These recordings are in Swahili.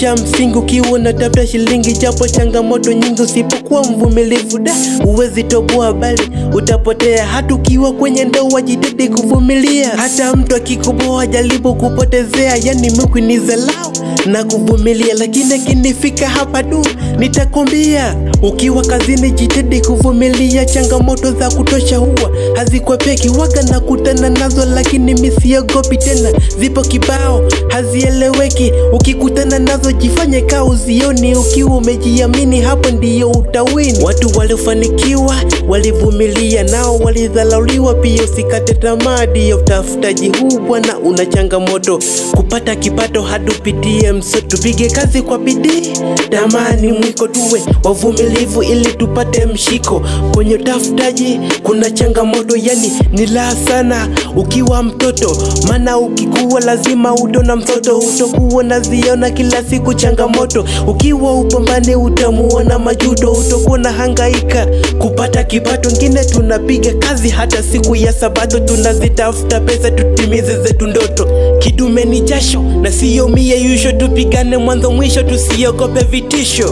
cha msingi ukiwa unatafuta shilingi, japo changamoto nyingi usipokuwa mvumilivu huwezi toboa bali utapotea. Hata ukiwa kwenye ndoa jitahidi kuvumilia, hata mtu akikuboa jaribu kupotezea. Yani Mungu ni zalao na kuvumilia, lakini kinifika hapa tu nitakwambia, ukiwa kazini jitahidi kuvumilia. Changamoto za kutosha huwa hazikwepeki, waga na kutana nazo lakini mimi siogopi tena. Zipo kibao hazieleweki, ukikutana nazo jifanye kaa uzioni. Ukiwa umejiamini hapo ndiyo utawini. Watu waliofanikiwa walivumilia, nao walidhalauliwa pia. Usikate tamaa, ndiyo utafutaji huu bwana una changamoto. Kupata kipato hadi upitie msoto, tupige kazi kwa bidii, tamani mwiko, tuwe wavumilivu ili tupate mshiko. Kwenye utafutaji kuna changamoto, yani ni la sana ukiwa mtoto, maana ukikuwa lazima utona msoto. Utakuwa naziona kila siku changamoto, ukiwa upambane utamuona majuto. Utakuwa na hangaika kupata kipato, ngine tunapiga kazi hata siku ya Sabato. Tunazitafuta pesa tutimize zetu ndoto, kidume ni jasho na siyo mia yusho. Tupigane mwanzo mwisho, tusiogope vitisho.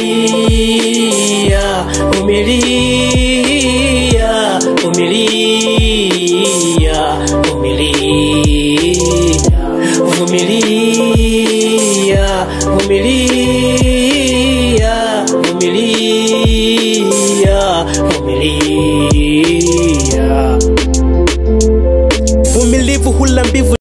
Vumilia, vumilia, vumilia, vumilia, vumilia, vumilia, vumilia, vumilia. Vumilivu hula mbivu.